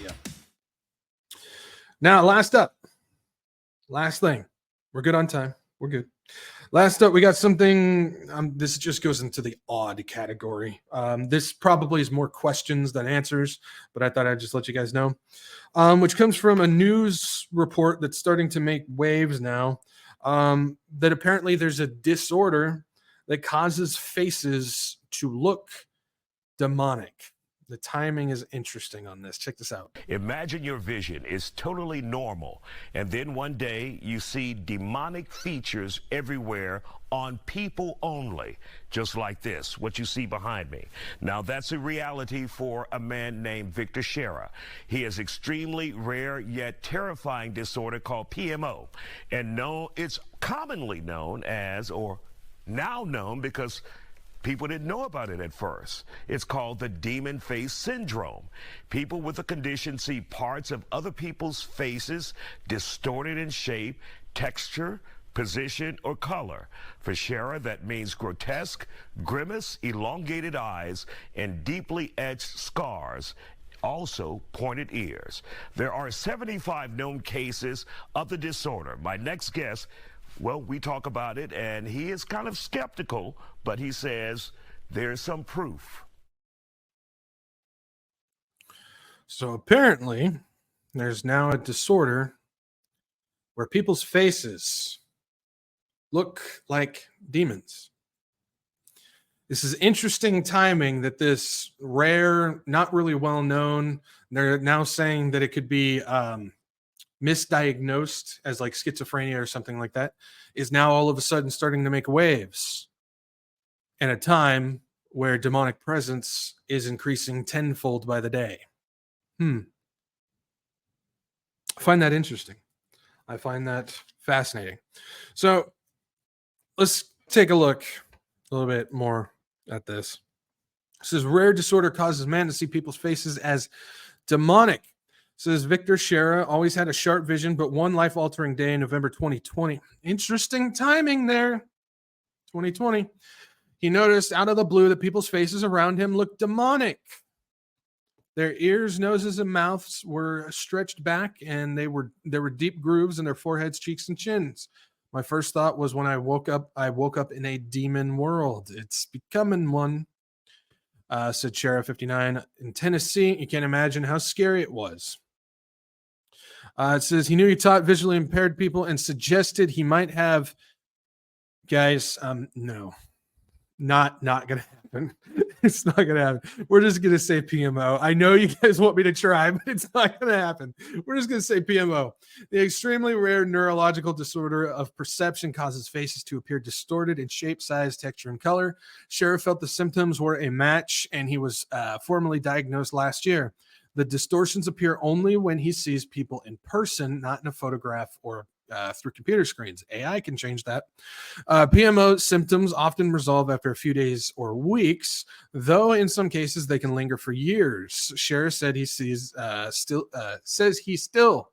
Yeah. Now, last thing. We're good on time. We're good. Last up, we got something. This just goes into the odd category. This probably is more questions than answers, but I thought I'd just let you guys know. Which comes from a news report that's starting to make waves now. That apparently there's a disorder that causes faces to look demonic. The timing is interesting on this. Check this out. Imagine your vision is totally normal, and then one day you see demonic features everywhere on people only, just like this, what you see behind me. Now, that's a reality for a man named Victor Shera. He has extremely rare yet terrifying disorder called PMO, and it's commonly known as, or now known because people didn't know about it at first. It's called the demon face syndrome. People with the condition see parts of other people's faces distorted in shape, texture, position, or color. For Shera, that means grotesque, grimace, elongated eyes, and deeply etched scars. Also, pointed ears. There are 75 known cases of the disorder. My next guest, well, we talk about it, and he is kind of skeptical, but he says there's some proof. So apparently, there's now a disorder where people's faces look like demons. This is interesting timing that this rare, not really well known, they're now saying that it could be misdiagnosed as like schizophrenia or something like that, is now all of a sudden starting to make waves in a time where demonic presence is increasing tenfold by the day. I find that interesting. I find that fascinating. So let's take a look a little bit more at this. It says rare disorder causes man to see people's faces as demonic. Says Victor Shera always had a sharp vision, but one life-altering day in November 2020. Interesting timing there. 2020. He noticed out of the blue that people's faces around him looked demonic. Their ears, noses, and mouths were stretched back, and there were deep grooves in their foreheads, cheeks, and chins. My first thought was when I woke up in a demon world. It's becoming one. Said Sheriff 59 in Tennessee. You can't imagine how scary it was. It says he knew he taught visually impaired people and suggested he might have. Guys, no, not gonna happen. It's not gonna happen. We're just gonna say PMO. I know you guys want me to try, but it's not gonna happen. We're just gonna say PMO. The extremely rare neurological disorder of perception causes faces to appear distorted in shape, size, texture, and color. Sheriff felt the symptoms were a match, and he was formally diagnosed last year. The distortions appear only when he sees people in person, not in a photograph or through computer screens. AI can change that. PMO symptoms often resolve after a few days or weeks, though in some cases they can linger for years. Sheriff said he still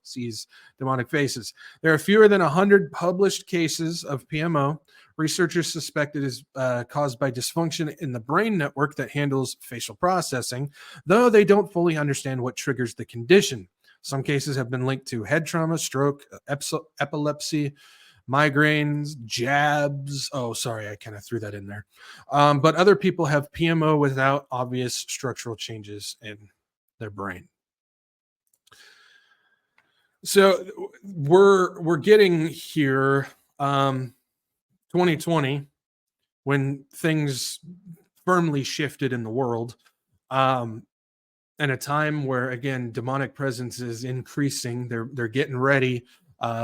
sees demonic faces. There are fewer than 100 published cases of PMO. Researchers suspect it is caused by dysfunction in the brain network that handles facial processing, though they don't fully understand what triggers the condition. Some cases have been linked to head trauma, stroke, epilepsy, migraines, jabs. Oh, sorry, I kind of threw that in there. But other people have PMO without obvious structural changes in their brain. So we're getting here. 2020, when things firmly shifted in the world, and a time where, again, demonic presence is increasing. They're getting ready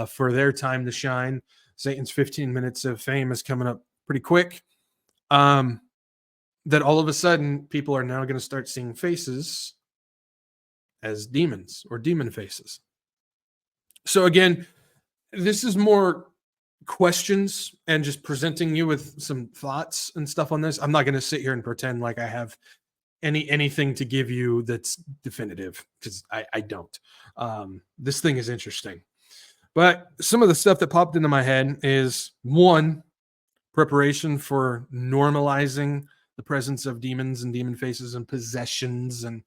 for their time to shine. Satan's 15 minutes of fame is coming up pretty quick. That all of a sudden, people are now going to start seeing faces as demons or demon faces. So again, this is more questions and just presenting you with some thoughts and stuff on this. I'm not going to sit here and pretend like I have anything to give you that's definitive, because I don't. This thing is interesting. But some of the stuff that popped into my head is, one, preparation for normalizing the presence of demons and demon faces and possessions and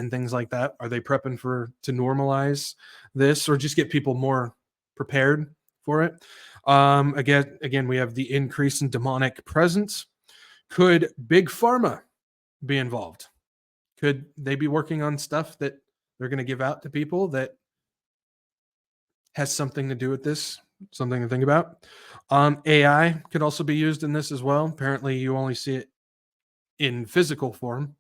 things like that. Are they prepping to normalize this, or just get people more prepared for it? Again, we have the increase in demonic presence. Could big pharma be involved? Could they be working on stuff that they're going to give out to people that has something to do with this? Something to think about. AI could also be used in this as well. Apparently, you only see it in physical form.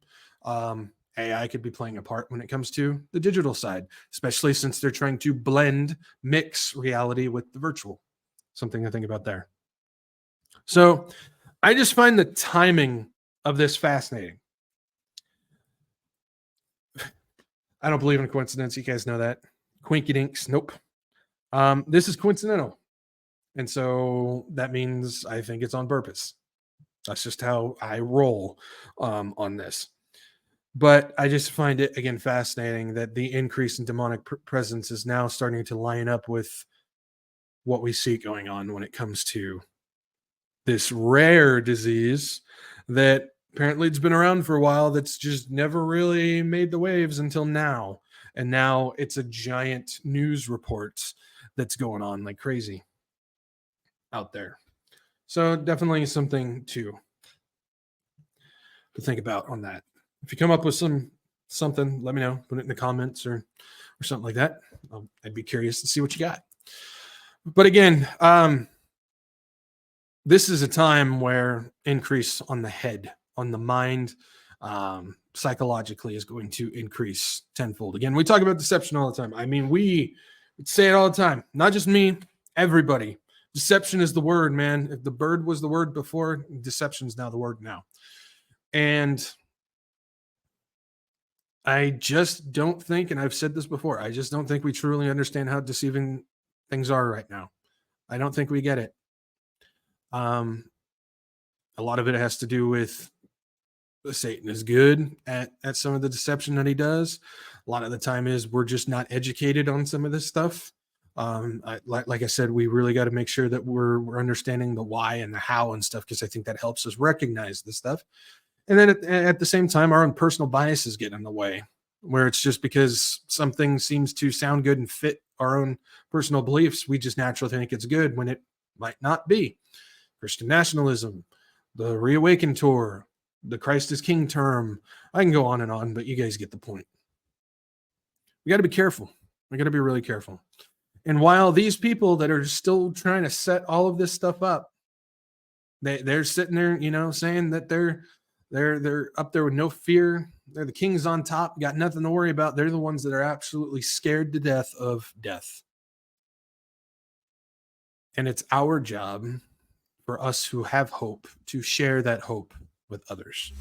AI could be playing a part when it comes to the digital side, especially since they're trying to mix reality with the virtual. Something to think about there. So I just find the timing of this fascinating. I don't believe in coincidence. You guys know that. Quinky dinks. Nope. This is coincidental. And so that means I think it's on purpose. That's just how I roll on this. But I just find it, again, fascinating that the increase in demonic presence is now starting to line up with what we see going on when it comes to this rare disease that apparently it's been around for a while, that's just never really made the waves until now. And now it's a giant news report that's going on like crazy out there. So definitely something to think about on that. If you come up with something, let me know. Put it in the comments or something like that. I'd be curious to see what you got. But again, this is a time where increase on the head, on the mind, psychologically is going to increase tenfold. Again, we talk about deception all the time. I mean, we say it all the time. Not just me, everybody. Deception is the word, man. If the bird was the word before, deception is now the word now. And I just don't think, and I've said this before, I just don't think we truly understand how deceiving things are right now. I don't think we get it. A lot of it has to do with Satan is good at some of the deception that he does. A lot of the time is we're just not educated on some of this stuff. Like I said, we really got to make sure that we're understanding the why and the how and stuff, because I think that helps us recognize this stuff. And then at the same time, our own personal biases get in the way, where it's just because something seems to sound good and fit our own personal beliefs, we just naturally think it's good when it might not be. Christian nationalism, the Reawaken Tour, the Christ is King term. I can go on, but you guys get the point. We got to be careful. We got to be really careful. And while these people that are still trying to set all of this stuff up, they're sitting there, saying that they're up there with no fear. They're the kings on top, got nothing to worry about. They're the ones that are absolutely scared to death of death. And it's our job, for us who have hope, to share that hope with others.